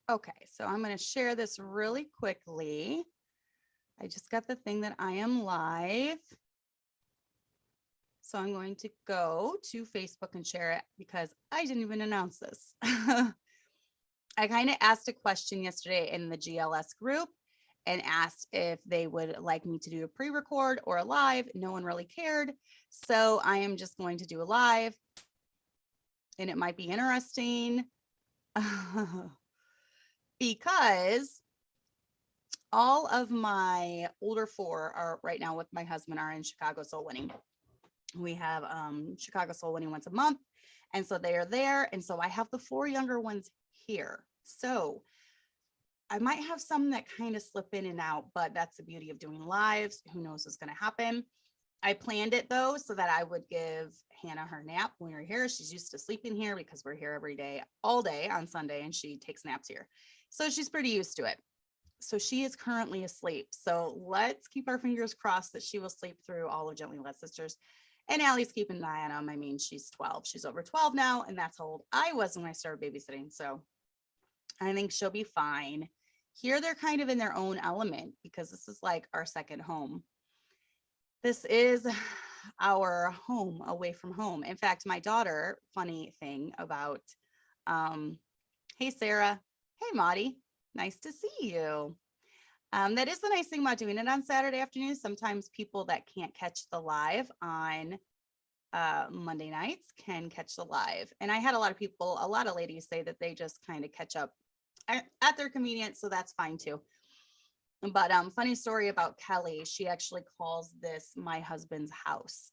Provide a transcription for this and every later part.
Okay, so I'm going to share this really quickly. I just got the thing that I am live. So I'm going to go to Facebook and share it because I didn't even announce this. I kind of asked a question yesterday in the GLS group and asked if they would like me to do a pre-record or a live. No one really cared. So I am just going to do a live, and it might be interesting because all of my older four are right now with my husband are in Chicago soul winning. We have Chicago soul winning once a month. And so they are there. And so I have the four younger ones here. So I might have some that kind of slip in and out, but that's the beauty of doing lives. Who knows what's going to happen. I planned it though, so that I would give Hannah her nap when we were here. She's used to sleeping here because we're here every day, all day on Sunday, and she takes naps here. So she's pretty used to it. So she is currently asleep. So let's keep our fingers crossed that she will sleep through all of Gently Led Sisters. And Allie's keeping an eye on them. I mean, she's 12. She's over 12 now, and that's how old I was when I started babysitting. So I think she'll be fine. Here they're kind of in their own element because this is like our second home. This is our home away from home. In fact, my daughter, funny thing about, hey, Sarah. Hey, Maudie. Nice to see you. That is the nice thing about doing it on Saturday afternoon. Sometimes people that can't catch the live on Monday nights can catch the live. And I had a lot of ladies say that they just kind of catch up at their convenience. So that's fine too. But funny story about Kelly. She actually calls this my husband's house.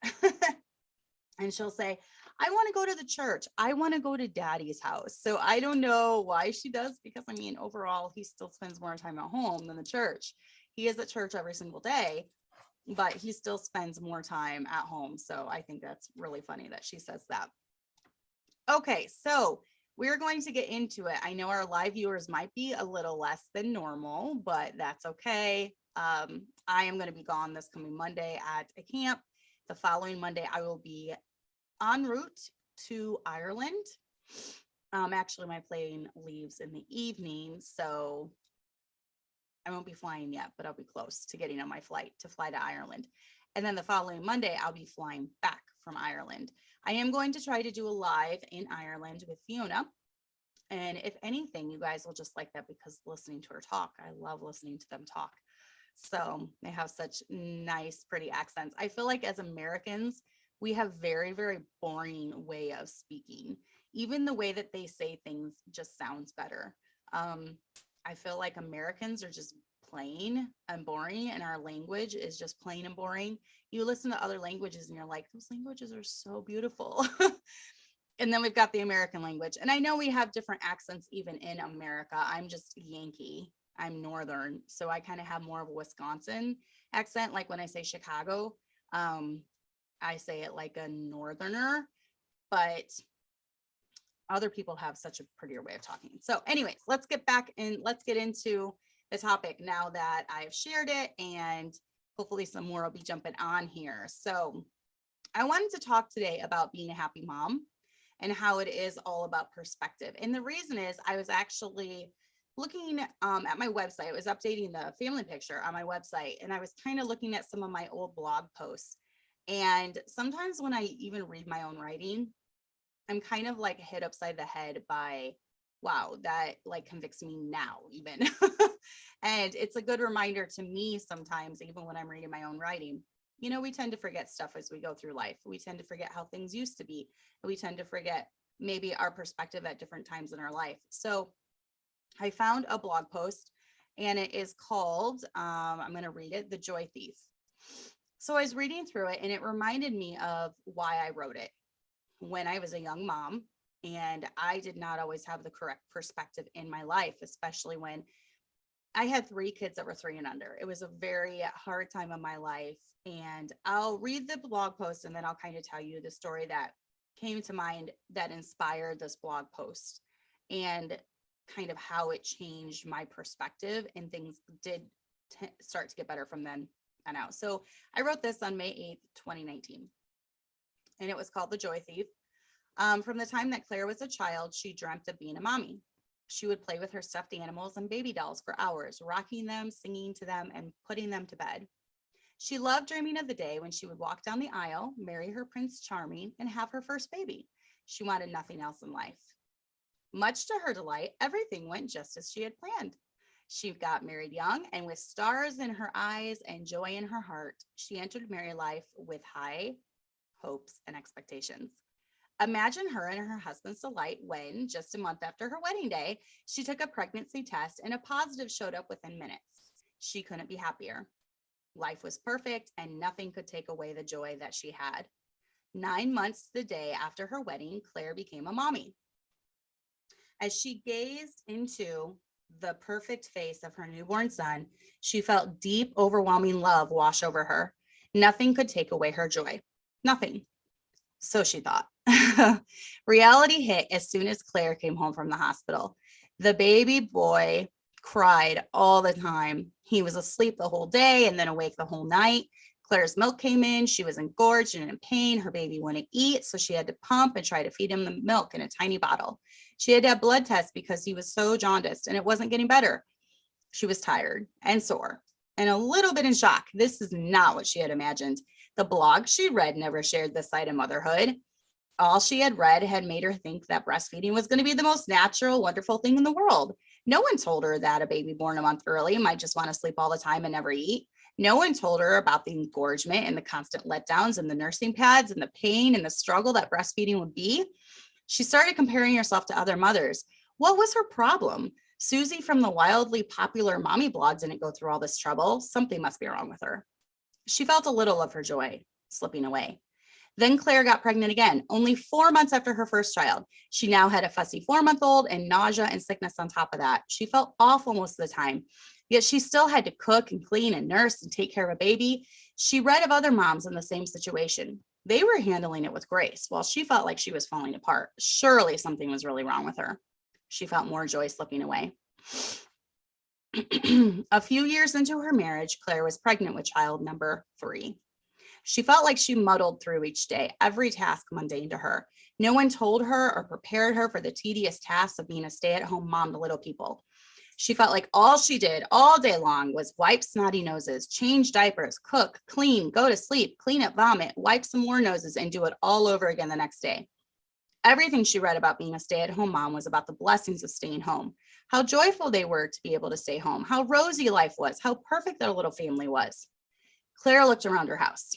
And she'll say, I want to go to the church. I want to go to daddy's house. So I don't know why she does, because I mean, overall, he still spends more time at home than the church. He is at church every single day, but he still spends more time at home. So I think that's really funny that she says that. Okay, so we're going to get into it. I know our live viewers might be a little less than normal, but that's okay. I am going to be gone this coming Monday at a camp. The following Monday, I will be en route to Ireland. Actually, my plane leaves in the evening, so I won't be flying yet, but I'll be close to getting on my flight to fly to Ireland. And then the following Monday, I'll be flying back from Ireland. I am going to try to do a live in Ireland with Fiona. And if anything, you guys will just like that because listening to her talk, I love listening to them talk. So they have such nice, pretty accents. I feel like as Americans, we have very, very boring way of speaking. Even the way that they say things just sounds better. I feel like Americans are just plain and boring, and our language is just plain and boring. You listen to other languages and you're like, those languages are so beautiful. And then we've got the American language. And I know we have different accents even in America. I'm just Yankee. I'm Northern. So I kind of have more of a Wisconsin accent. Like when I say Chicago, I say it like a Northerner, but other people have such a prettier way of talking. So anyways, let's get back and let's get into the topic now that I've shared it, and hopefully some more will be jumping on here. So I wanted to talk today about being a happy mom and how it is all about perspective. And the reason is I was actually looking at my website. I was updating the family picture on my website, and I was kind of looking at some of my old blog posts. And sometimes when I even read my own writing, I'm kind of like hit upside the head by, wow, that like convicts me now even. And it's a good reminder to me sometimes, even when I'm reading my own writing. You know, we tend to forget stuff as we go through life. We tend to forget how things used to be. We tend to forget maybe our perspective at different times in our life. So I found a blog post, and it is called, I'm going to read it, The Joy Thief. So I was reading through it, and it reminded me of why I wrote it when I was a young mom, and I did not always have the correct perspective in my life, especially when I had 3 kids that were 3 and under. It was a very hard time of my life. And I'll read the blog post, and then I'll kind of tell you the story that came to mind that inspired this blog post and kind of how it changed my perspective, and things did start to get better from then on out. So I wrote this on May 8th, 2019, and it was called The Joy Thief. From the time that Claire was a child, she dreamt of being a mommy. She would play with her stuffed animals and baby dolls for hours, rocking them, singing to them, and putting them to bed. She loved dreaming of the day when she would walk down the aisle, marry her Prince Charming, and have her first baby. She wanted nothing else in life. Much to her delight, everything went just as she had planned. She got married young, and with stars in her eyes and joy in her heart, she entered married life with high hopes and expectations. Imagine her and her husband's delight when, just a month after her wedding day, she took a pregnancy test and a positive showed up within minutes. She couldn't be happier. Life was perfect, and nothing could take away the joy that she had. 9 months the day after her wedding, Claire became a mommy. As she gazed into the perfect face of her newborn son, she felt deep, overwhelming love wash over her. Nothing could take away her joy. Nothing. So she thought. Reality hit as soon as Claire came home from the hospital. The baby boy cried all the time. He was asleep the whole day and then awake the whole night. Claire's milk came in. She was engorged and in pain. Her baby wouldn't eat, so she had to pump and try to feed him the milk in a tiny bottle. She had to have blood tests because he was so jaundiced and it wasn't getting better. She was tired and sore and a little bit in shock. This is not what she had imagined. The blog she read never shared this side of motherhood. All she had read had made her think that breastfeeding was going to be the most natural, wonderful thing in the world. No one told her that a baby born a month early might just want to sleep all the time and never eat. No one told her about the engorgement and the constant letdowns and the nursing pads and the pain and the struggle that breastfeeding would be. She started comparing herself to other mothers. What was her problem? Susie from the wildly popular mommy blog didn't go through all this trouble. Something must be wrong with her. She felt a little of her joy slipping away. Then Claire got pregnant again, only 4 months after her first child. She now had a fussy 4-month-old and nausea and sickness on top of that. She felt awful most of the time, yet she still had to cook and clean and nurse and take care of a baby. She read of other moms in the same situation. They were handling it with grace, while she felt like she was falling apart. Surely something was really wrong with her. She felt more joy slipping away. A few years into her marriage, Claire was pregnant with child number 3. She felt like she muddled through each day, every task mundane to her. No one told her or prepared her for the tedious tasks of being a stay-at-home mom to little people. She felt like all she did all day long was wipe snotty noses, change diapers, cook, clean, go to sleep, clean up vomit, wipe some more noses, and do it all over again the next day. Everything she read about being a stay-at-home mom was about the blessings of staying home, how joyful they were to be able to stay home, how rosy life was, how perfect their little family was. Claire looked around her house.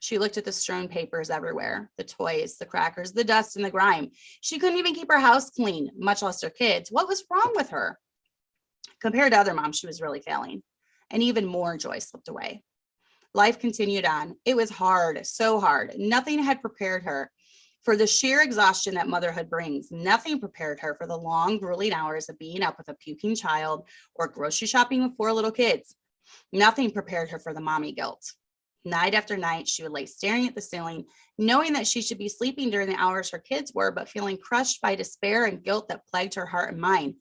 She looked at the strewn papers everywhere, the toys, the crackers, the dust, and the grime. She couldn't even keep her house clean, much less her kids. What was wrong with her? Compared to other moms, she was really failing, and even more joy slipped away. Life continued on. It was hard, so hard. Nothing had prepared her for the sheer exhaustion that motherhood brings. Nothing prepared her for the long, grueling hours of being up with a puking child or grocery shopping with 4 little kids. Nothing prepared her for the mommy guilt. Night after night, she would lay staring at the ceiling, knowing that she should be sleeping during the hours her kids were, but feeling crushed by despair and guilt that plagued her heart and mind.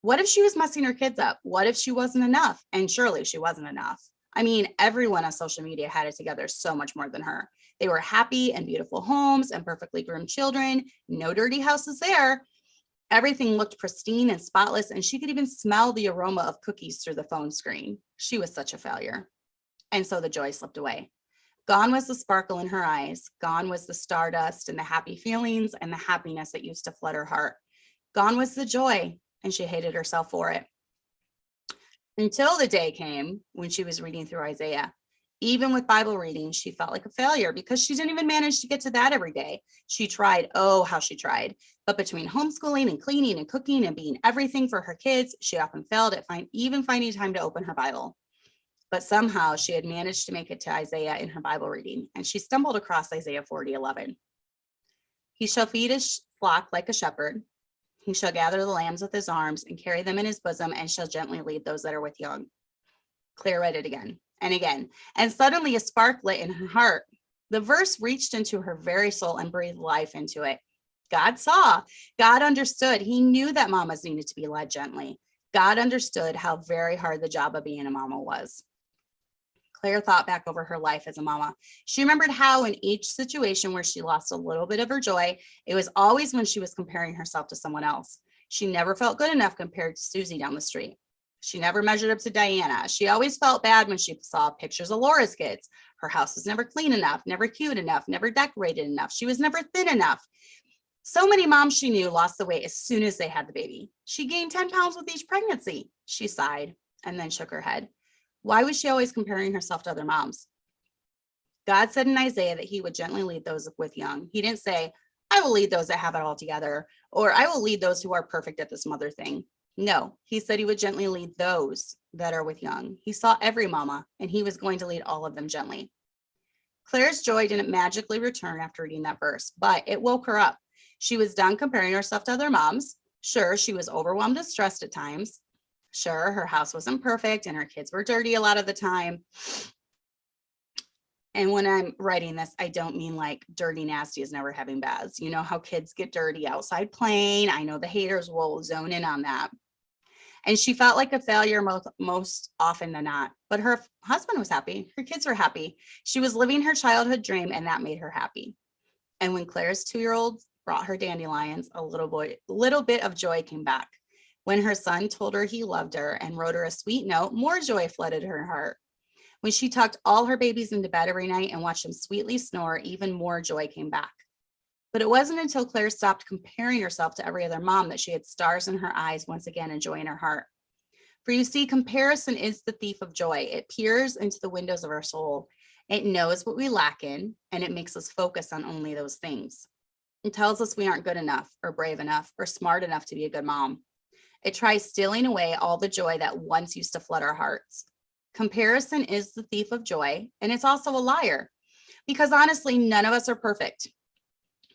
What if she was messing her kids up? What if she wasn't enough? And surely she wasn't enough. I mean, everyone on social media had it together so much more than her. They were happy and beautiful homes and perfectly groomed children, no dirty houses there. Everything looked pristine and spotless, and she could even smell the aroma of cookies through the phone screen. She was such a failure. And so the joy slipped away. Gone was the sparkle in her eyes. Gone was the stardust and the happy feelings and the happiness that used to flood her heart. Gone was the joy, and she hated herself for it. Until the day came when she was reading through Isaiah. Even with Bible reading, she felt like a failure because she didn't even manage to get to that every day. She tried, oh, how she tried. But between homeschooling and cleaning and cooking and being everything for her kids, she often failed at even finding time to open her Bible. But somehow she had managed to make it to Isaiah in her Bible reading, and she stumbled across Isaiah 40:11. He shall feed his flock like a shepherd. He shall gather the lambs with his arms and carry them in his bosom, and shall gently lead those that are with young. Claire read it again and again, and suddenly a spark lit in her heart. The verse reached into her very soul and breathed life into it. God saw, God understood. He knew that mamas needed to be led gently. God understood how very hard the job of being a mama was. Claire thought back over her life as a mama. She remembered how in each situation where she lost a little bit of her joy, it was always when she was comparing herself to someone else. She never felt good enough compared to Susie down the street. She never measured up to Diana. She always felt bad when she saw pictures of Laura's kids. Her house was never clean enough, never cute enough, never decorated enough. She was never thin enough. So many moms she knew lost the weight as soon as they had the baby. She gained 10 pounds with each pregnancy. She sighed and then shook her head. Why was she always comparing herself to other moms? God said in Isaiah that he would gently lead those with young. He didn't say, I will lead those that have it all together, or I will lead those who are perfect at this mother thing. No, he said he would gently lead those that are with young. He saw every mama, and he was going to lead all of them gently. Claire's joy didn't magically return after reading that verse, but it woke her up. She was done comparing herself to other moms. Sure, she was overwhelmed and stressed at times. Sure, her house wasn't perfect and her kids were dirty a lot of the time. And when I'm writing this, I don't mean like dirty, nasty is never having baths. You know how kids get dirty outside playing. I know the haters will zone in on that. And she felt like a failure most often than not. But her husband was happy. Her kids were happy. She was living her childhood dream, and that made her happy. And when Claire's 2-year-old brought her dandelions, a little bit of joy came back. When her son told her he loved her and wrote her a sweet note, more joy flooded her heart. When she tucked all her babies into bed every night and watched them sweetly snore, even more joy came back. But it wasn't until Claire stopped comparing herself to every other mom that she had stars in her eyes once again and joy in her heart. For you see, comparison is the thief of joy. It peers into the windows of our soul. It knows what we lack in, and it makes us focus on only those things. It tells us we aren't good enough or brave enough or smart enough to be a good mom. It tries stealing away all the joy that once used to flood our hearts. Comparison is the thief of joy, and it's also a liar. Because honestly, none of us are perfect.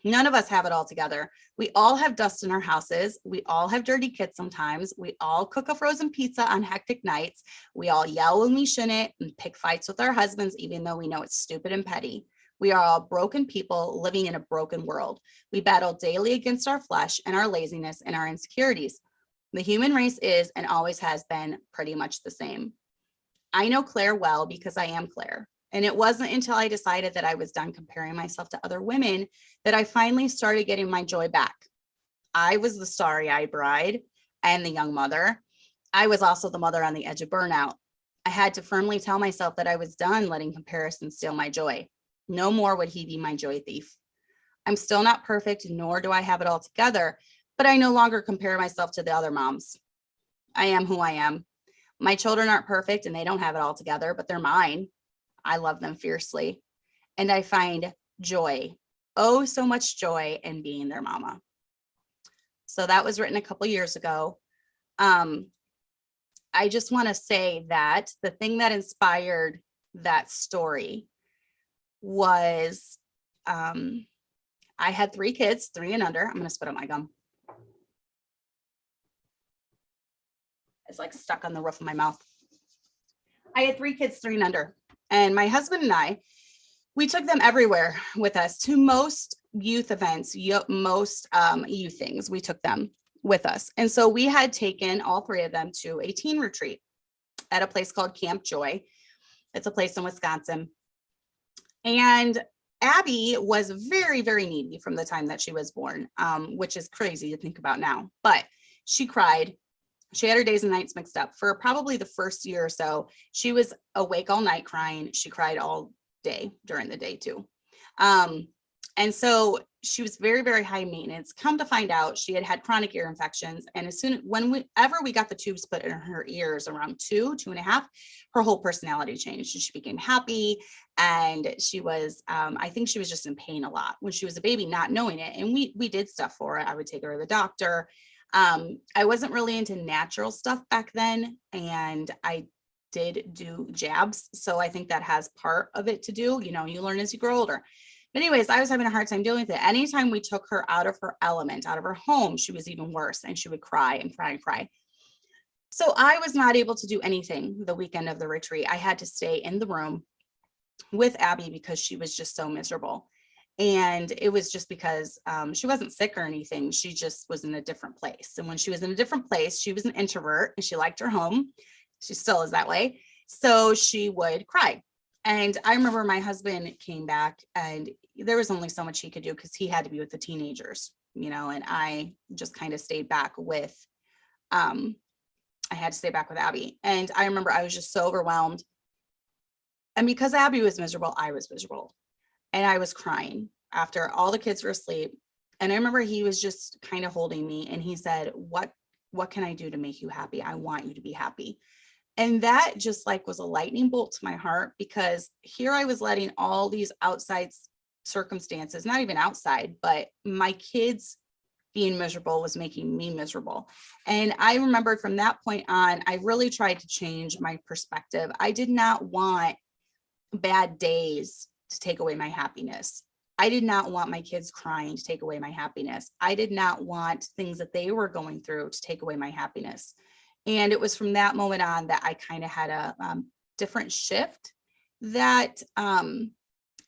None of us have it all together. We all have dust in our houses. We all have dirty kids sometimes. We all cook a frozen pizza on hectic nights. We all yell when we shouldn't and pick fights with our husbands, even though we know it's stupid and petty. We are all broken people living in a broken world. We battle daily against our flesh and our laziness and our insecurities. The human race is and always has been pretty much the same. I know Claire well because I am Claire. And it wasn't until I decided that I was done comparing myself to other women that I finally started getting my joy back. I was the starry-eyed bride and the young mother. I was also the mother on the edge of burnout. I had to firmly tell myself that I was done letting comparison steal my joy. No more would he be my joy thief. I'm still not perfect, nor do I have it all together, but I no longer compare myself to the other moms. I am who I am. My children aren't perfect and they don't have it all together, but they're mine. I love them fiercely. And I find joy, oh, so much joy in being their mama. So that was written a couple years ago. I just want to say that the thing that inspired that story was I had 3 kids, 3 and under. I'm going to spit out my gum. It's like stuck on the roof of my mouth. I had 3 kids, 3 and under. And my husband and I, we took them everywhere with us to most youth events, most youth things. We took them with us. And so we had taken all 3 of them to a teen retreat at a place called Camp Joy. It's a place in Wisconsin. And Abby was very, very needy from the time that she was born, which is crazy to think about now. But she cried. She had her days and nights mixed up. For probably the first year or so, she was awake all night crying. She cried all day during the day too. And so she was very, very high maintenance. Come to find out, she had chronic ear infections. And whenever we got the tubes put in her ears around 2.5, her whole personality changed. And she became happy. And she was, I think she was just in pain a lot when she was a baby, not knowing it. And we did stuff for it. I would take her to the doctor. I wasn't really into natural stuff back then, and I did do jabs. So I think that has part of it to do, you learn as you grow older. But anyways, I was having a hard time dealing with it. Anytime we took her out of her element, out of her home, she was even worse, and she would cry and cry and cry. So I was not able to do anything the weekend of the retreat. I had to stay in the room with Abby because she was just so miserable. And it was just because she wasn't sick or anything. She just was in a different place. And when she was in a different place, she was an introvert and she liked her home. She still is that way. So she would cry. And I remember my husband came back and there was only so much he could do because he had to be with the teenagers. and I just kind of stayed back with, I had to stay back with Abby. And I remember I was just so overwhelmed. And because Abby was miserable, I was miserable. And I was crying after all the kids were asleep. And I remember he was just kind of holding me and he said, what can I do to make you happy? I want you to be happy. And that just like was a lightning bolt to my heart, because here I was letting all these outside circumstances, not even outside, but my kids being miserable was making me miserable. And I remembered from that point on, I really tried to change my perspective. I did not want bad days to take away my happiness. I did not want my kids crying to take away my happiness. I did not want things that they were going through to take away my happiness. And it was from that moment on that I kind of had a different shift that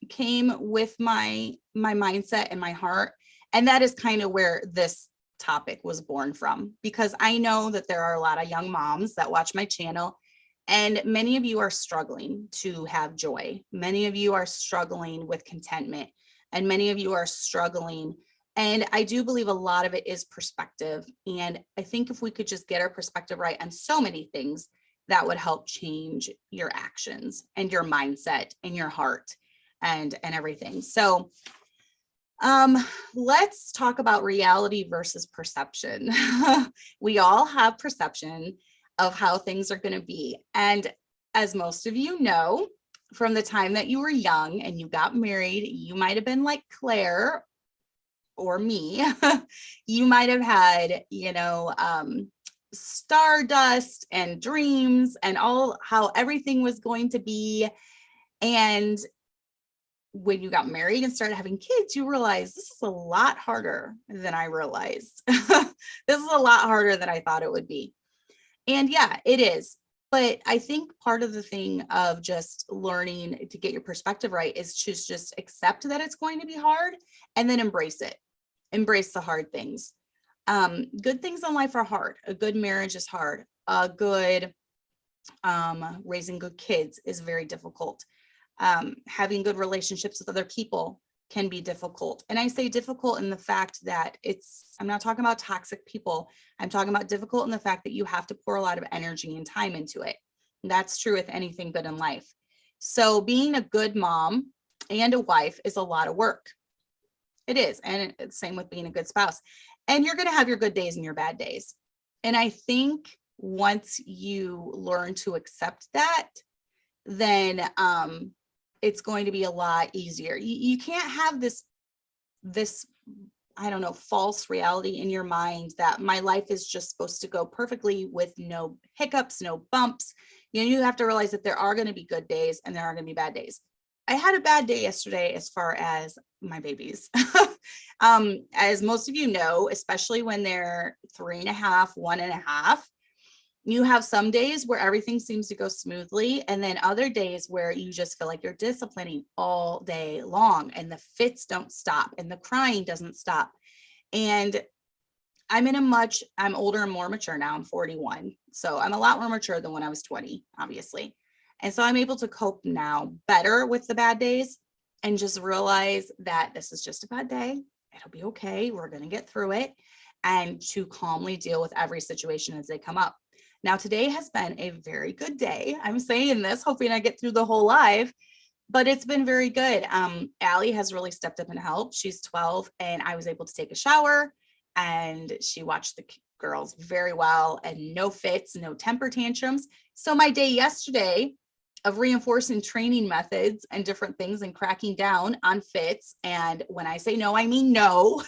came with my mindset and my heart. And that is kind of where this topic was born from, because I know that there are a lot of young moms that watch my channel, and many of you are struggling to have joy. Many of you are struggling with contentment, and many of you are struggling. And I do believe a lot of it is perspective. And I think if we could just get our perspective right on so many things, that would help change your actions and your mindset and your heart and everything. So let's talk about reality versus perception. We all have perception of how things are going to be. And as most of you know, from the time that you were young and you got married, you might have been like Claire or me. You might have had, stardust and dreams and all how everything was going to be. And when you got married and started having kids, you realize this is a lot harder than I realized. This is a lot harder than I thought it would be. And yeah, it is. But I think part of the thing of just learning to get your perspective right is to just accept that it's going to be hard and then embrace it. Embrace the hard things. Good things in life are hard. A good marriage is hard. A good raising good kids is very difficult. Having good relationships with other people can be difficult. And I say difficult in the fact that I'm not talking about toxic people. I'm talking about difficult in the fact that you have to pour a lot of energy and time into it. And that's true with anything good in life. So being a good mom and a wife is a lot of work. It is. And it's same with being a good spouse. And you're going to have your good days and your bad days. And I think once you learn to accept that, then it's going to be a lot easier. You can't have this, I don't know, false reality in your mind that my life is just supposed to go perfectly with no hiccups, no bumps. You have to realize that there are going to be good days and there are going to be bad days. I had a bad day yesterday as far as my babies. As most of you know, especially when they're 3.5, 1.5, you have some days where everything seems to go smoothly, and then other days where you just feel like you're disciplining all day long and the fits don't stop and the crying doesn't stop. And I'm older and more mature now. I'm 41. So I'm a lot more mature than when I was 20, obviously. And so I'm able to cope now better with the bad days and just realize that this is just a bad day. It'll be okay. We're going to get through it, and to calmly deal with every situation as they come up. Now, today has been a very good day. I'm saying this, hoping I get through the whole live, but it's been very good. Allie has really stepped up and helped. She's 12, and I was able to take a shower, and she watched the girls very well, and no fits, no temper tantrums. So my day yesterday of reinforcing training methods and different things and cracking down on fits, and when I say no, I mean no,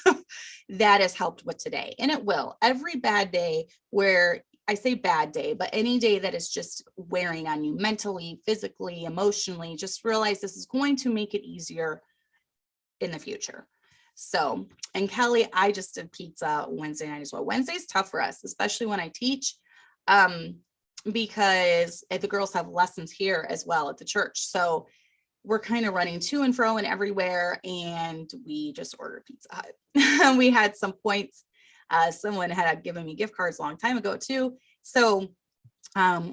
that has helped with today. And it will. Every bad day where I say bad day, but any day that is just wearing on you mentally, physically, emotionally, just realize this is going to make it easier in the future. So, and Kelly, I just did pizza Wednesday night as well. Wednesday's tough for us, especially when I teach, because the girls have lessons here as well at the church. So we're kind of running to and fro and everywhere, and we just ordered Pizza Hut. We had some points. Someone had given me gift cards a long time ago too. So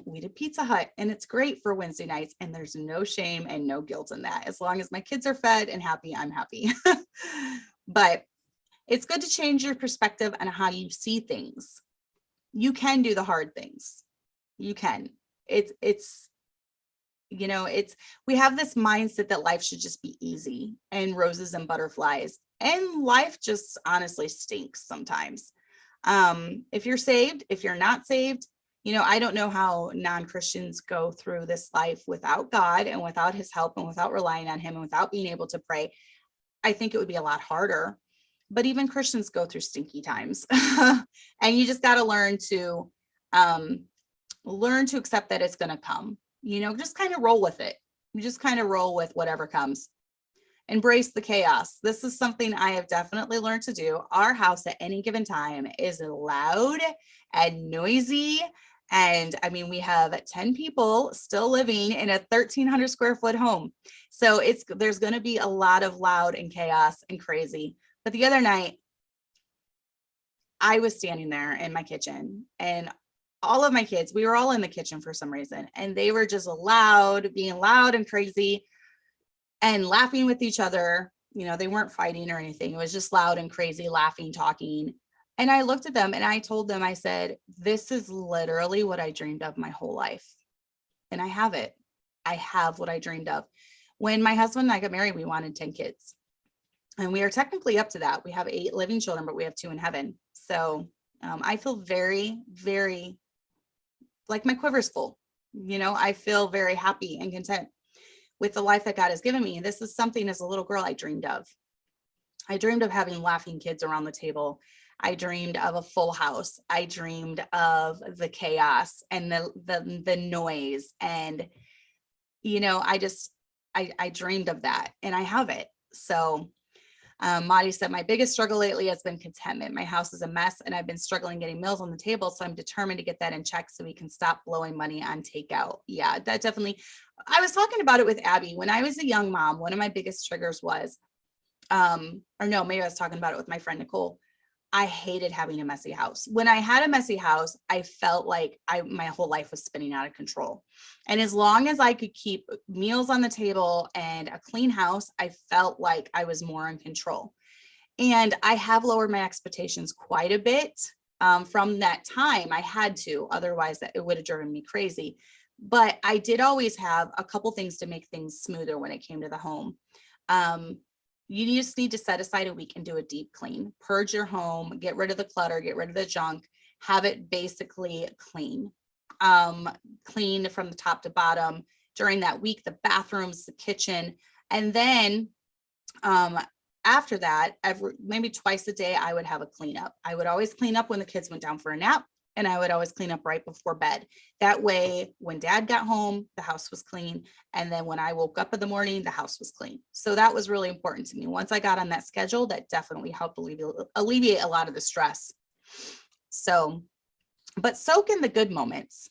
we did Pizza Hut, and it's great for Wednesday nights, and there's no shame and no guilt in that. As long as my kids are fed and happy, I'm happy. But It's good to change your perspective on how you see things. You can do the hard things. You can. It's we have this mindset that life should just be easy and roses and butterflies, and life just honestly stinks sometimes. If you're saved, if you're not saved, I don't know how non-Christians go through this life without God and without his help and without relying on him and without being able to pray. I think it would be a lot harder, but even Christians go through stinky times. And you just got to learn to accept that it's going to come, just kind of roll with it. You just kind of roll with whatever comes. Embrace the chaos. This is something I have definitely learned to do. Our house at any given time is loud and noisy. And I mean, we have 10 people still living in a 1,300 square foot home. So there's going to be a lot of loud and chaos and crazy. But the other night, I was standing there in my kitchen, and all of my kids, we were all in the kitchen for some reason, and they were just being loud and crazy and laughing with each other. They weren't fighting or anything. It was just loud and crazy, laughing, talking. And I looked at them and I told them, I said, this is literally what I dreamed of my whole life. And I have it. I have what I dreamed of. When my husband and I got married, we wanted 10 kids. And we are technically up to that. We have 8 living children, but we have 2 in heaven. So I feel very, very like my quiver's full. I feel very happy and content with the life that God has given me. This is something as a little girl I dreamed of. I dreamed of having laughing kids around the table. I dreamed of a full house. I dreamed of the chaos and the noise. And, I dreamed of that, and I have it. So Maddie said, my biggest struggle lately has been contentment. My house is a mess and I've been struggling getting meals on the table. So I'm determined to get that in check so we can stop blowing money on takeout. Yeah, that definitely, I was talking about it with Abby. When I was a young mom, one of my biggest triggers was, maybe I was talking about it with my friend Nicole. I hated having a messy house. When I had a messy house, I felt like my whole life was spinning out of control. And as long as I could keep meals on the table and a clean house, I felt like I was more in control. And I have lowered my expectations quite a bit from that time. I had to, otherwise it would have driven me crazy. But I did always have a couple things to make things smoother when it came to the home. You just need to set aside a week and do a deep clean, purge your home, get rid of the clutter, get rid of the junk, have it basically clean, clean from the top to bottom during that week, the bathrooms, the kitchen. And then after that, maybe twice a day, I would have a cleanup. I would always clean up when the kids went down for a nap. And I would always clean up right before bed. That way, when Dad got home, the house was clean. And then when I woke up in the morning, the house was clean. So that was really important to me. Once I got on that schedule, that definitely helped alleviate a lot of the stress. So, but soak in the good moments.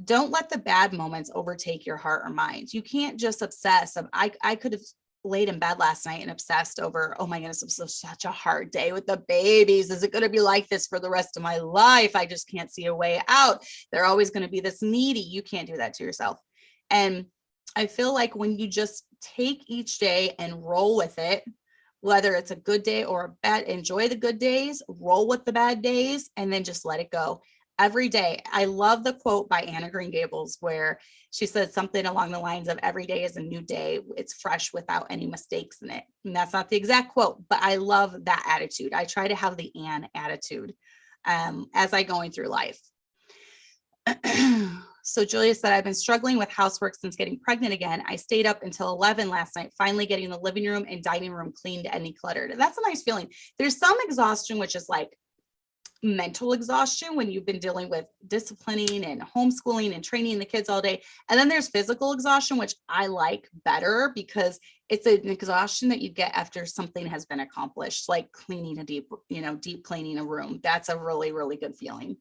Don't let the bad moments overtake your heart or mind. You can't just obsess. I could have laid in bed last night and obsessed over, oh my goodness, it was such a hard day with the babies. Is it going to be like this for the rest of my life? I just can't see a way out. They're always going to be this needy. You can't do that to yourself. And I feel like when you just take each day and roll with it, whether it's a good day or a bad, enjoy the good days, roll with the bad days, and then just let it go. Every day. I love the quote by Anna Green Gables where she said something along the lines of every day is a new day. It's fresh without any mistakes in it. And that's not the exact quote, but I love that attitude. I try to have the Ann attitude as I going through life. So Julia said, I've been struggling with housework since getting pregnant again. I stayed up until 11 last night, finally getting the living room and dining room cleaned and decluttered. That's a nice feeling. There's some exhaustion, which is like mental exhaustion when you've been dealing with disciplining and homeschooling and training the kids all day. And then there's physical exhaustion, which I like better because it's an exhaustion that you get after something has been accomplished, like cleaning a deep cleaning a room. That's a really, really good feeling.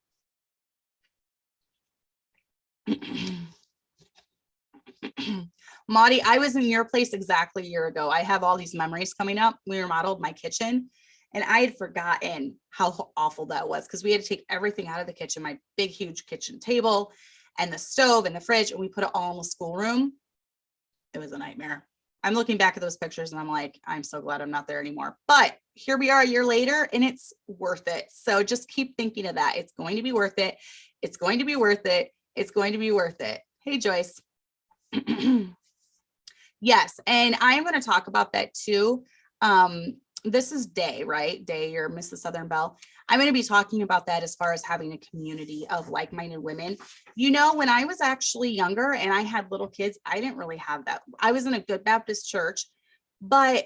Maudie, I was in your place exactly a year ago. I have all these memories coming up. We remodeled my kitchen and I had forgotten how awful that was because we had to take everything out of the kitchen, my big, huge kitchen table and the stove and the fridge, and we put it all in the schoolroom. It was a nightmare. I'm looking back at those pictures and I'm like, I'm so glad I'm not there anymore. But here we are a year later and it's worth it. So just keep thinking of that. It's going to be worth it. It's going to be worth it. It's going to be worth it. Hey, Joyce. Yes. And I'm going to talk about that too. This is Day, right? Day, you're Mrs. Southern Belle. I'm going to be talking about that as far as having a community of like-minded women. You know, when I was actually younger and I had little kids, I didn't really have that. I was in a good Baptist church, but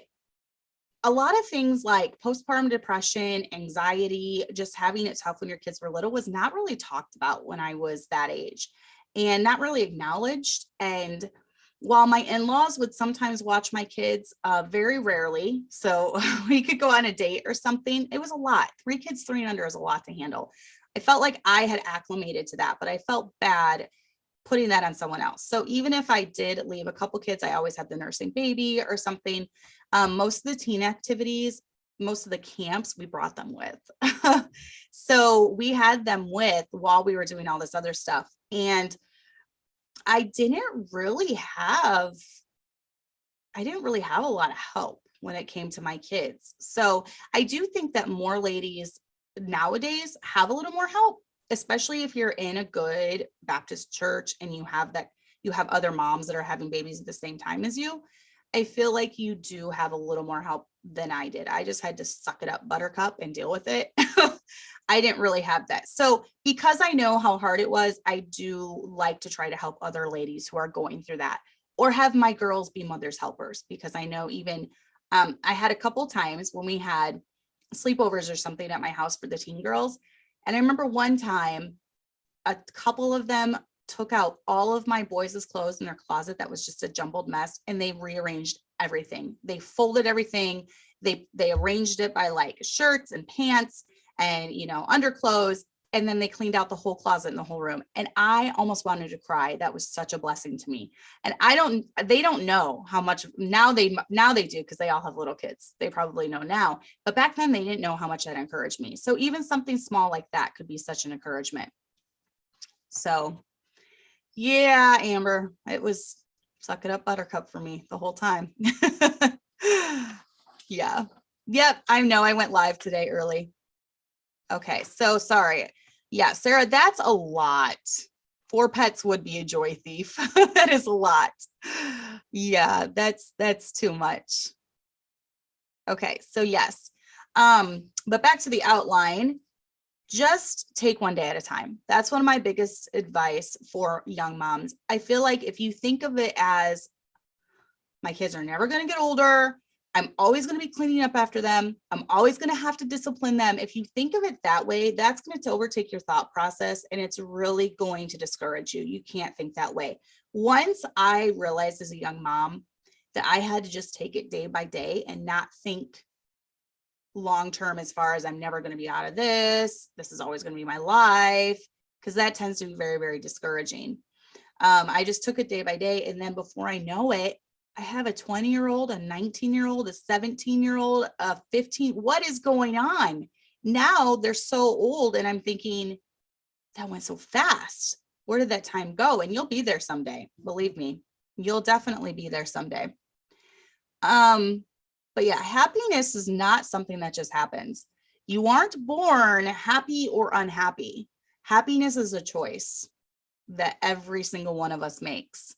a lot of things like postpartum depression, anxiety, just having it tough when your kids were little was not really talked about when I was that age and not really acknowledged. And while my in-laws would sometimes watch my kids, very rarely, so we could go on a date or something, it was a lot. 3 kids, 3 and under is a lot to handle. I felt like I had acclimated to that, but I felt bad putting that on someone else. So even if I did leave a couple kids, I always had the nursing baby or something. Most of the teen activities, most of the camps, we brought them with. So we had them with while we were doing all this other stuff. And I didn't really have a lot of help when it came to my kids. So I do think that more ladies nowadays have a little more help, especially if you're in a good Baptist church and you have other moms that are having babies at the same time as you. I feel like you do have a little more help than I did. I just had to suck it up, buttercup, and deal with it. I didn't really have that. So because I know how hard it was, I do like to try to help other ladies who are going through that, or have my girls be mother's helpers, because I know even I had a couple times when we had sleepovers or something at my house for the teen girls. And I remember one time a couple of them took out all of my boys' clothes in their closet that was just a jumbled mess, and they rearranged everything. They folded everything. They arranged it by like shirts and pants and, you know, underclothes. And then they cleaned out the whole closet in the whole room. And I almost wanted to cry. That was such a blessing to me. And they don't know how much now they do, because they all have little kids. They probably know now, but back then they didn't know how much that encouraged me. So even something small like that could be such an encouragement. So yeah, Amber, it was suck it up, buttercup for me the whole time. Yeah. Yep. I know I went live today early. Okay. So sorry. Yeah, Sarah, that's a lot. 4 pets would be a joy thief. That is a lot. Yeah, that's too much. Okay. So yes. But back to the outline. Just take one day at a time. That's one of my biggest advice for young moms. I feel like if you think of it as my kids are never going to get older, I'm always going to be cleaning up after them, I'm always going to have to discipline them. If you think of it that way, that's going to overtake your thought process, and it's really going to discourage you. You can't think that way. Once I realized as a young mom that I had to just take it day by day and not think long-term as far as I'm never going to be out of this is always going to be my life, because that tends to be very, very discouraging. I just took it day by day. And then before I know it, I have a 20-year-old, a 19-year-old, a 17-year-old, a 15. What is going on? Now they're so old. And I'm thinking, that went so fast. Where did that time go? And you'll be there someday. Believe me, you'll definitely be there someday. But yeah, happiness is not something that just happens. You aren't born happy or unhappy. Happiness is a choice that every single one of us makes.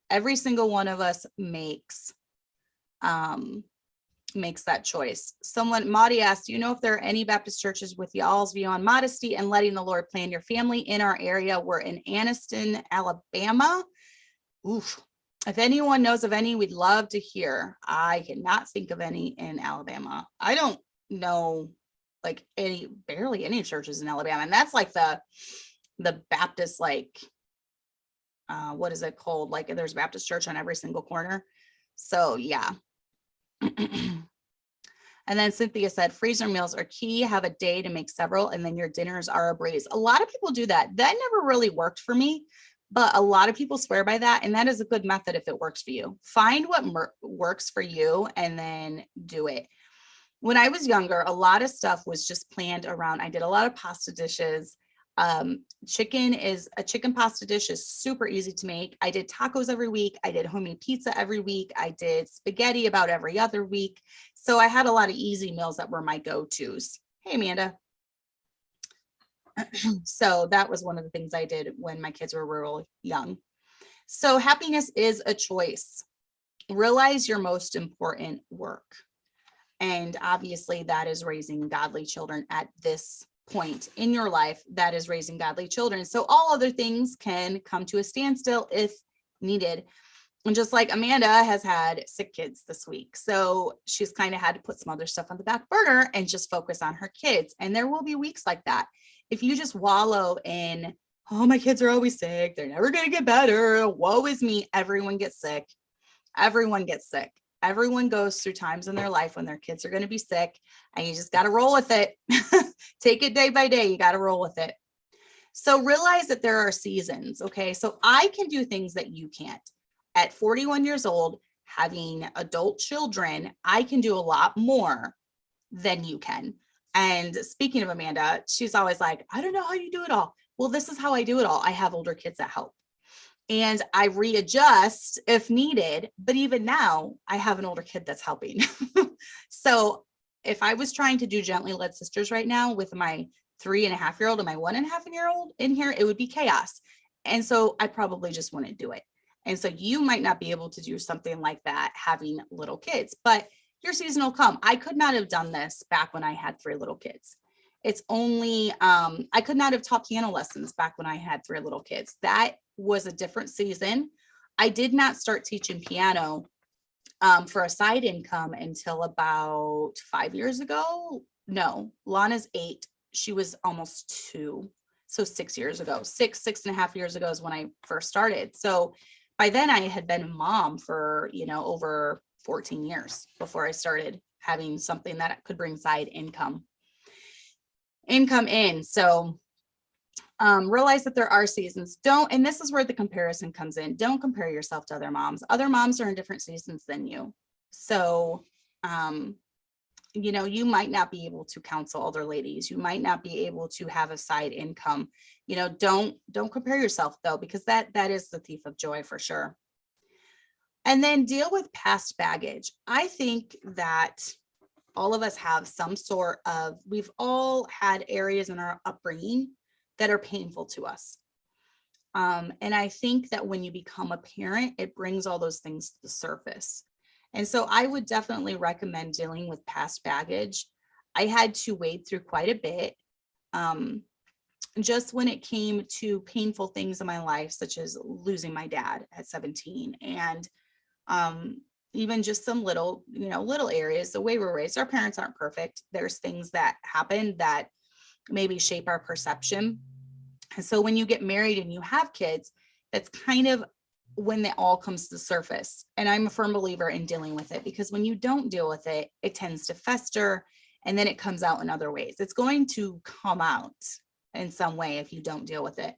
Every single one of us makes that choice. Maudie asked, do you know if there are any Baptist churches with y'all's view on modesty and letting the Lord plan your family in our area? We're in Anniston, Alabama. Oof. If anyone knows of any, we'd love to hear. I cannot think of any in Alabama. I don't know like barely any churches in Alabama. And that's like the Baptist, like, what is it called? Like there's a Baptist church on every single corner. So yeah. And then Cynthia said, freezer meals are key. Have a day to make several, and then your dinners are a breeze. A lot of people do that. That never really worked for me, but a lot of people swear by that. And that is a good method if it works for you. Find what works for you and then do it. When I was younger, a lot of stuff was just planned around, I did a lot of pasta dishes. A chicken pasta dish is super easy to make. I did tacos every week. I did homemade pizza every week. I did spaghetti about every other week. So I had a lot of easy meals that were my go-tos. Hey, Amanda. So that was one of the things I did when my kids were real young. So happiness is a choice. Realize your most important work. And obviously that is raising godly children at this point in your life. That is raising godly children. So all other things can come to a standstill if needed. And just like Amanda has had sick kids this week. So she's kind of had to put some other stuff on the back burner and just focus on her kids. And there will be weeks like that. If you just wallow in, oh, my kids are always sick, they're never going to get better, woe is me, everyone gets sick. Everyone gets sick. Everyone goes through times in their life when their kids are going to be sick, and you just got to roll with it. Take it day by day. You got to roll with it. So realize that there are seasons. Okay. So I can do things that you can't. At 41 years old, having adult children, I can do a lot more than you can. And speaking of Amanda, she's always like, I don't know how you do it all. Well, this is how I do it all. I have older kids that help. And I readjust if needed. But even now, I have an older kid that's helping. So if I was trying to do Gently Led Sisters right now with my 3.5-year-old and my 1.5-year-old in here, it would be chaos. And so I probably just wouldn't do it. And so you might not be able to do something like that having little kids, but your season will come. I could not have done this back when I had 3 little kids. It's only, I could not have taught piano lessons back when I had 3 little kids. That was a different season. I did not start teaching piano for a side income until about 5 years ago. No, Lana's 8. She was almost 2. So 6 years ago, 6.5 years ago is when I first started. So by then I had been a mom for, over 14 years before I started having something that could bring side income in. So realize that there are seasons. And this is where the comparison comes in. Don't compare yourself to other moms. Other moms are in different seasons than you. So, you might not be able to counsel older ladies. You might not be able to have a side income. Don't compare yourself though, because that is the thief of joy for sure. And then deal with past baggage. I think that all of us have some sort of, we've all had areas in our upbringing that are painful to us. And I think that when you become a parent, it brings all those things to the surface. And so I would definitely recommend dealing with past baggage. I had to wade through quite a bit. Just when it came to painful things in my life, such as losing my dad at 17, and even just some little areas, the way we're raised, our parents aren't perfect. There's things that happen that maybe shape our perception. And so when you get married and you have kids, that's kind of when it all comes to the surface. And I'm a firm believer in dealing with it, because when you don't deal with it, it tends to fester and then it comes out in other ways. It's going to come out in some way if you don't deal with it.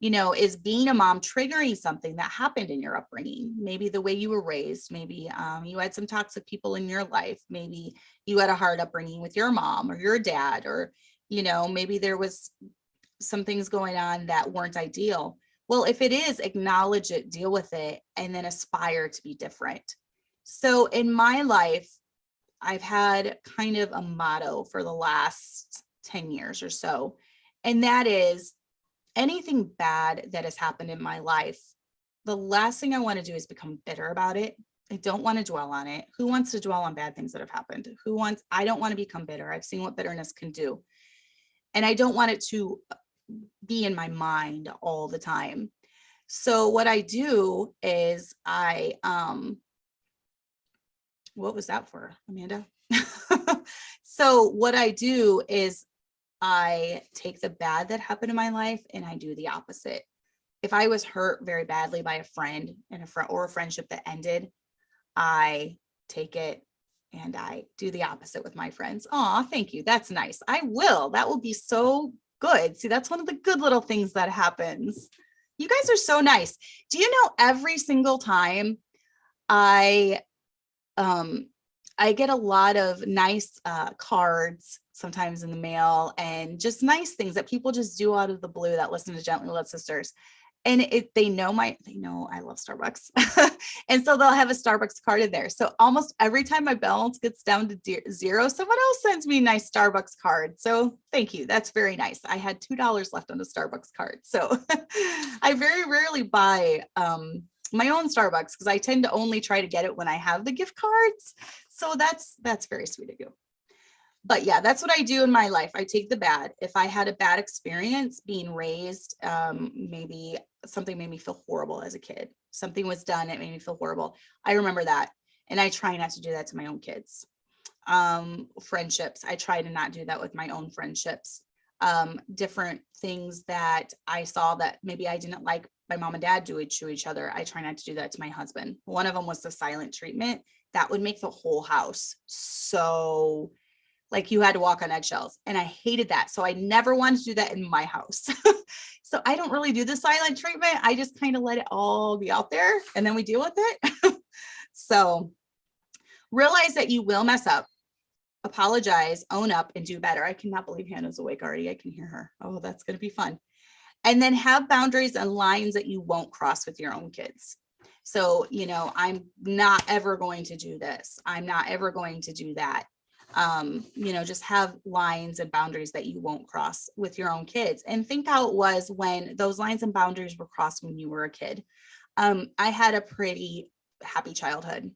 Is being a mom triggering something that happened in your upbringing? Maybe the way you were raised, maybe you had some toxic people in your life. Maybe you had a hard upbringing with your mom or your dad, or, maybe there was some things going on that weren't ideal. Well, if it is, acknowledge it, deal with it, and then aspire to be different. So in my life, I've had kind of a motto for the last 10 years or so, and that is, anything bad that has happened in my life, the last thing I want to do is become bitter about it. I don't want to dwell on it. Who wants to dwell on bad things that have happened? I don't want to become bitter. I've seen what bitterness can do. And I don't want it to be in my mind all the time. So what I do is what was that for, Amanda? So what I do is I take the bad that happened in my life and I do the opposite. If I was hurt very badly by a friend or a friendship that ended, I take it and I do the opposite with my friends. Oh, thank you. That's nice. I will. That will be so good. See, that's one of the good little things that happens. You guys are so nice. Do you know, every single time I get a lot of nice cards sometimes in the mail, and just nice things that people just do out of the blue that listen to Gently Led Sisters. And they know I love Starbucks. And so they'll have a Starbucks card in there. So almost every time my balance gets down to zero, someone else sends me a nice Starbucks card. So thank you. That's very nice. I had $2 left on the Starbucks card. So I very rarely buy my own Starbucks because I tend to only try to get it when I have the gift cards. So that's very sweet of you. But yeah, that's what I do in my life. I take the bad. If I had a bad experience being raised, maybe something made me feel horrible as a kid. Something was done, it made me feel horrible. I remember that. And I try not to do that to my own kids. Friendships, I try to not do that with my own friendships. Different things that I saw that maybe I didn't like my mom and dad do to each other. I try not to do that to my husband. One of them was the silent treatment. That would make the whole house so like you had to walk on eggshells, and I hated that. So I never wanted to do that in my house. So I don't really do the silent treatment. I just kind of let it all be out there and then we deal with it. So realize that you will mess up, apologize, own up, and do better. I cannot believe Hannah's awake already. I can hear her. Oh, that's going to be fun. And then have boundaries and lines that you won't cross with your own kids. So, I'm not ever going to do this. I'm not ever going to do that. Just have lines and boundaries that you won't cross with your own kids, and think how it was when those lines and boundaries were crossed when you were a kid. I had a pretty happy childhood,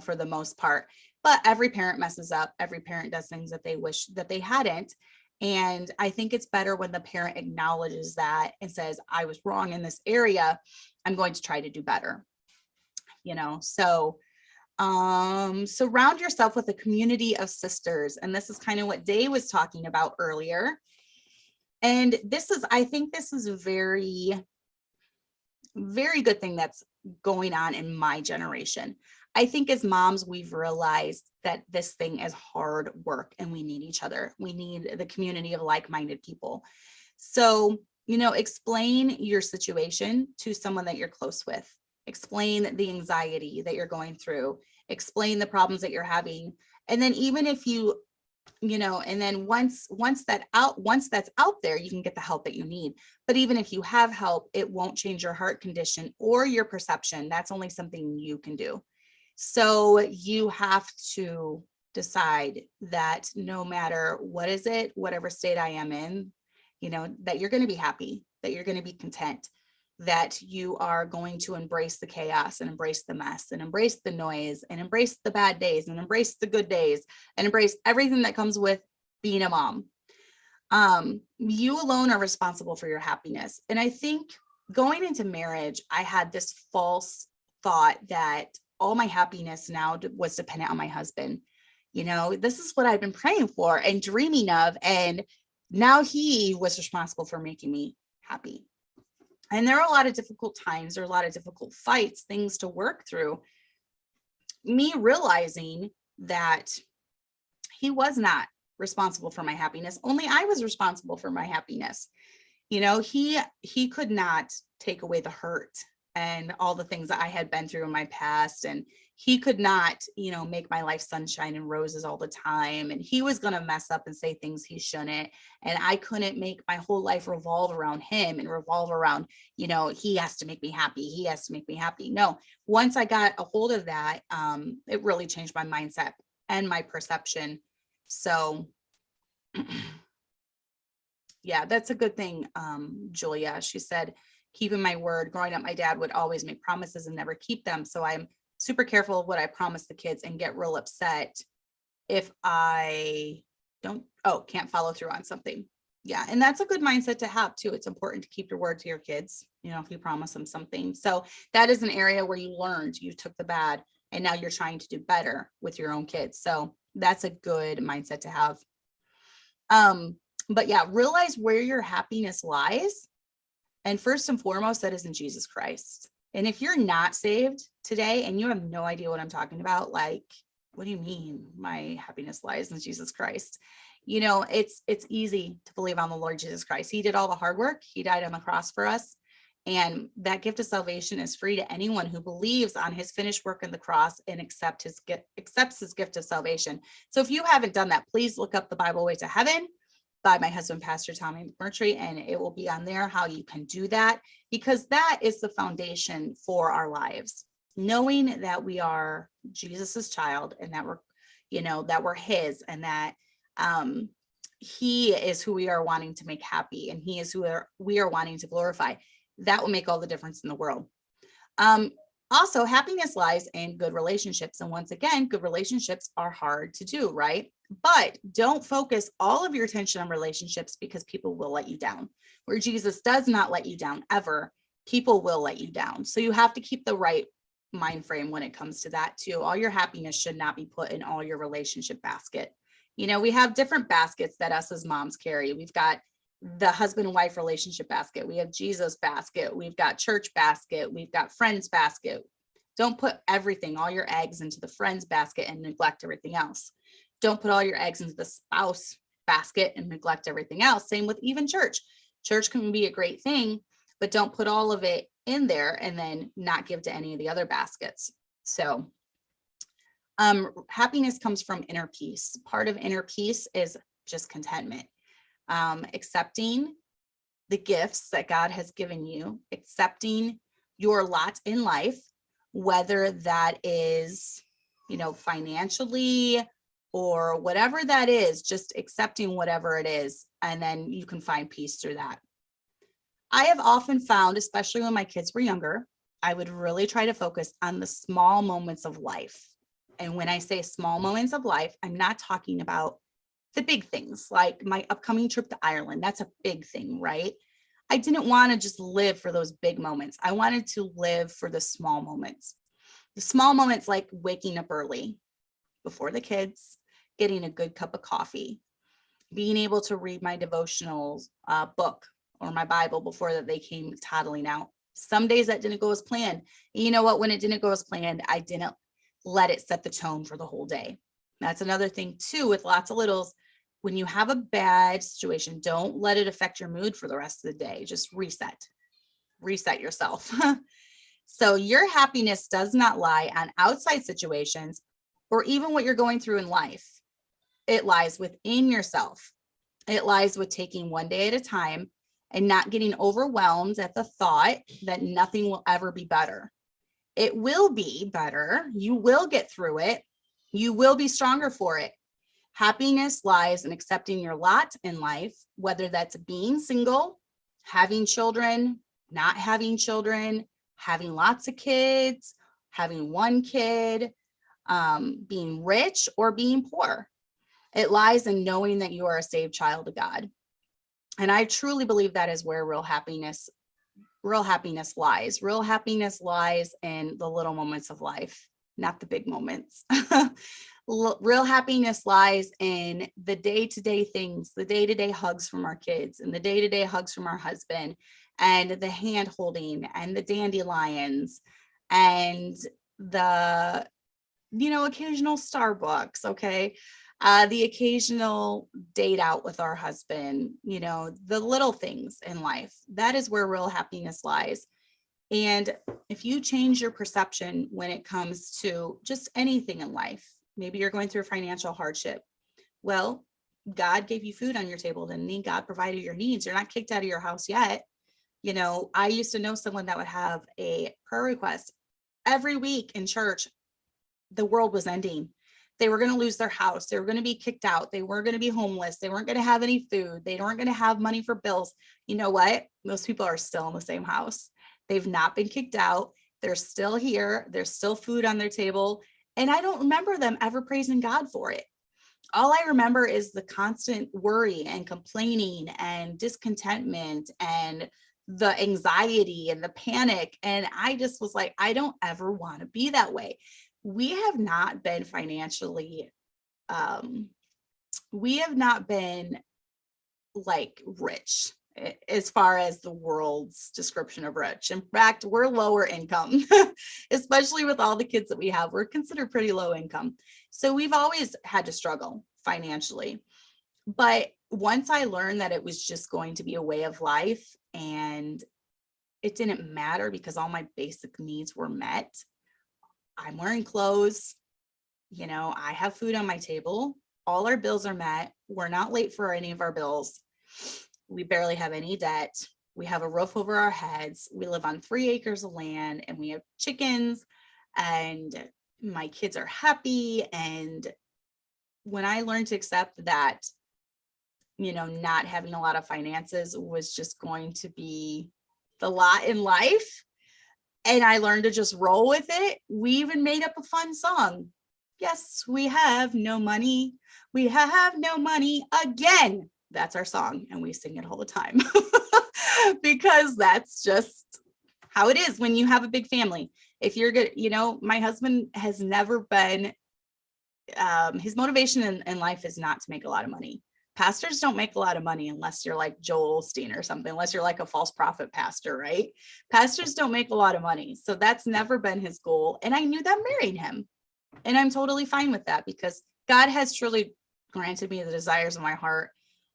for the most part, but every parent messes up. Every parent does things that they wish that they hadn't. And I think it's better when the parent acknowledges that and says, I was wrong in this area. I'm going to try to do better, so surround yourself with a community of sisters. And this is kind of what Day was talking about earlier. And I think this is a very, very good thing that's going on in my generation. I think as moms, we've realized that this thing is hard work and we need each other. We need the community of like-minded people. So, explain your situation to someone that you're close with. Explain the anxiety that you're going through, explain the problems that you're having. And then even if and then once that's out there, you can get the help that you need. But even if you have help, it won't change your heart condition or your perception. That's only something you can do. So you have to decide that no matter whatever state I am in, that you're going to be happy, that you're going to be content, that you are going to embrace the chaos and embrace the mess and embrace the noise and embrace the bad days and embrace the good days and embrace everything that comes with being a mom. You alone are responsible for your happiness. And I think going into marriage, I had this false thought that all my happiness now was dependent on my husband. This is what I've been praying for and dreaming of. And now he was responsible for making me happy. And there are a lot of difficult times, there are a lot of difficult fights, things to work through. Me realizing that he was not responsible for my happiness. Only I was responsible for my happiness. He could not take away the hurt and all the things that I had been through in my past. And he could not, make my life sunshine and roses all the time. And he was going to mess up and say things he shouldn't. And I couldn't make my whole life revolve around him and revolve around, he has to make me happy. He has to make me happy. No, once I got a hold of that, it really changed my mindset and my perception. So yeah, that's a good thing. Julia, she said, keeping my word. Growing up, my dad would always make promises and never keep them. So I'm super careful of what I promise the kids and get real upset if I can't follow through on something. Yeah. And that's a good mindset to have too. It's important to keep your word to your kids, if you promise them something. So that is an area where you learned, you took the bad, and now you're trying to do better with your own kids. So that's a good mindset to have. But yeah, realize where your happiness lies. And first and foremost, that is in Jesus Christ. And if you're not saved today and you have no idea what I'm talking about, like, what do you mean my happiness lies in Jesus Christ? It's easy to believe on the Lord Jesus Christ. He did all the hard work. He died on the cross for us. And that gift of salvation is free to anyone who believes on his finished work on the cross and accepts his gift of salvation. So if you haven't done that, please look up The Bible Way to Heaven by my husband, Pastor Tommy McMurtry, and it will be on there how you can do that, because that is the foundation for our lives. Knowing that we are Jesus's child and that we're his, and that he is who we are wanting to make happy, and he is who we are wanting to glorify. That will make all the difference in the world. Also, happiness lies in good relationships. And once again, good relationships are hard to do, right? But don't focus all of your attention on relationships, because people will let you down. Where Jesus does not let you down ever, people will let you down. So you have to keep the right mind frame when it comes to that too. All your happiness should not be put in all your relationship basket. We have different baskets that us as moms carry. We've got the husband and wife relationship basket. We have Jesus basket. We've got church basket. We've got friends basket. Don't put all your eggs into the friends basket and neglect everything else. Don't put all your eggs into the spouse basket and neglect everything else. Same with even church. Church can be a great thing, but don't put all of it in there and then not give to any of the other baskets. So happiness comes from inner peace. Part of inner peace is just contentment. Accepting the gifts that God has given you, accepting your lot in life, whether that is, financially or whatever that is, just accepting whatever it is. And then you can find peace through that. I have often found, especially when my kids were younger, I would really try to focus on the small moments of life. And when I say small moments of life, I'm not talking about the big things like my upcoming trip to Ireland. That's a big thing, right? I didn't want to just live for those big moments. I wanted to live for the small moments. The small moments like waking up early before the kids, getting a good cup of coffee, being able to read my devotional book or my Bible before that they came toddling out. Some days that didn't go as planned. And you know what? When it didn't go as planned, I didn't let it set the tone for the whole day. That's another thing too, with lots of littles. When you have a bad situation, don't let it affect your mood for the rest of the day. Just reset yourself. So your happiness does not lie on outside situations or even what you're going through in life. It lies within yourself. It lies with taking one day at a time and not getting overwhelmed at the thought that nothing will ever be better. It will be better. You will get through it. You will be stronger for it. Happiness lies in accepting your lot in life, whether that's being single, having children, not having children, having lots of kids, having one kid, being rich or being poor. It lies in knowing that you are a saved child of God. And I truly believe that is where real happiness lies. Real happiness lies in the little moments of life, not the big moments. Real happiness lies in the day-to-day things, the day-to-day hugs from our kids and the day-to-day hugs from our husband and the hand holding and the dandelions and the, occasional Starbucks. Okay. The occasional date out with our husband, the little things in life. That is where real happiness lies. And if you change your perception when it comes to just anything in life, maybe you're going through financial hardship. Well, God gave you food on your table, didn't he? God provided your needs. You're not kicked out of your house yet. I used to know someone that would have a prayer request every week in church. The world was ending. They were going to lose their house. They were going to be kicked out. They weren't going to be homeless. They weren't going to have any food. They weren't going to have money for bills. You know what? Those people are still in the same house. They've not been kicked out. They're still here. There's still food on their table. And I don't remember them ever praising God for it. All I remember is the constant worry and complaining and discontentment and the anxiety and the panic. And I just was like, I don't ever want to be that way. We have not been financially, we have not been like rich as far as the world's description of rich. In fact, we're lower income, especially with all the kids that we have. We're considered pretty low income. So we've always had to struggle financially. But once I learned that it was just going to be a way of life and it didn't matter because all my basic needs were met. I'm wearing clothes, I have food on my table. All our bills are met. We're not late for any of our bills. We barely have any debt. We have a roof over our heads. We live on 3 acres of land and we have chickens, and my kids are happy. And when I learned to accept that, not having a lot of finances was just going to be the lot in life, and I learned to just roll with it, we even made up a fun song. Yes, we have no money. We have no money again. That's our song. And we sing it all the time because that's just how it is when you have a big family. If you're good, my husband has never been, his motivation in life is not to make a lot of money. Pastors don't make a lot of money unless you're like Joel Osteen or something, unless you're like a false prophet pastor, right? Pastors don't make a lot of money. So that's never been his goal. And I knew that marrying him. And I'm totally fine with that because God has truly granted me the desires of my heart.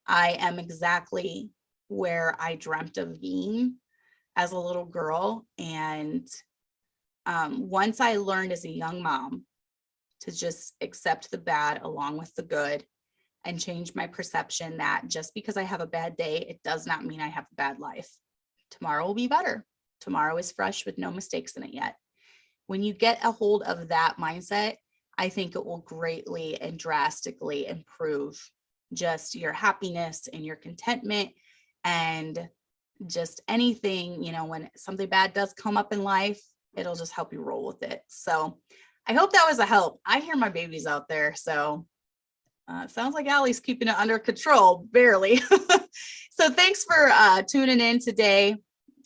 I am exactly where I dreamt of being as a little girl. And once I learned as a young mom to just accept the bad along with the good and change my perception that just because I have a bad day, it does not mean I have a bad life. Tomorrow will be better. Tomorrow is fresh with no mistakes in it yet. When you get a hold of that mindset, I think it will greatly and drastically improve just your happiness and your contentment and just anything, when something bad does come up in life, it'll just help you roll with it. So I hope that was a help. I hear my babies out there. So sounds like Allie's keeping it under control, barely. So thanks for tuning in today.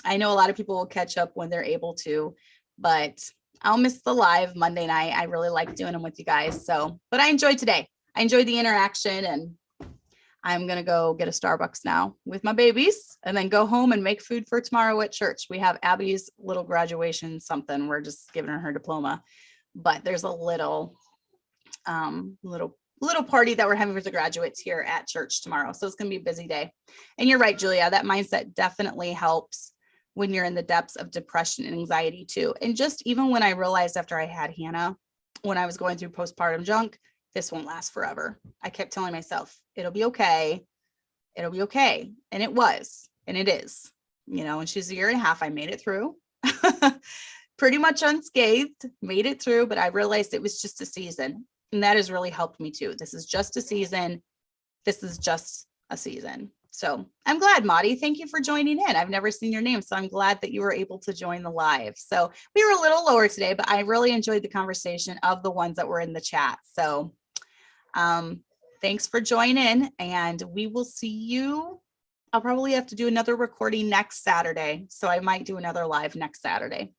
I know a lot of people will catch up when they're able to, but I'll miss the live Monday night. I really like doing them with you guys. But I enjoyed today. I enjoyed the interaction, and I'm going to go get a Starbucks now with my babies and then go home and make food for tomorrow at church. We have Abby's little graduation something. We're just giving her diploma, but there's a little party that we're having for the graduates here at church tomorrow. So it's going to be a busy day. And you're right, Julia, that mindset definitely helps when you're in the depths of depression and anxiety too. And just even when I realized after I had Hannah, when I was going through postpartum junk, this won't last forever. I kept telling myself, it'll be okay. It'll be okay. And it was, and it is, and she's 1.5 years. I made it through pretty much unscathed, made it through, but I realized it was just a season. And that has really helped me too. This is just a season. This is just a season. So I'm glad, Maddie. Thank you for joining in. I've never seen your name, so I'm glad that you were able to join the live. So we were a little lower today, but I really enjoyed the conversation of the ones that were in the chat. So thanks for joining, and we will see you. I'll probably have to do another recording next Saturday. So I might do another live next Saturday.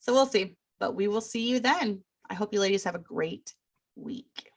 So we'll see, but we will see you then. I hope you ladies have a great week.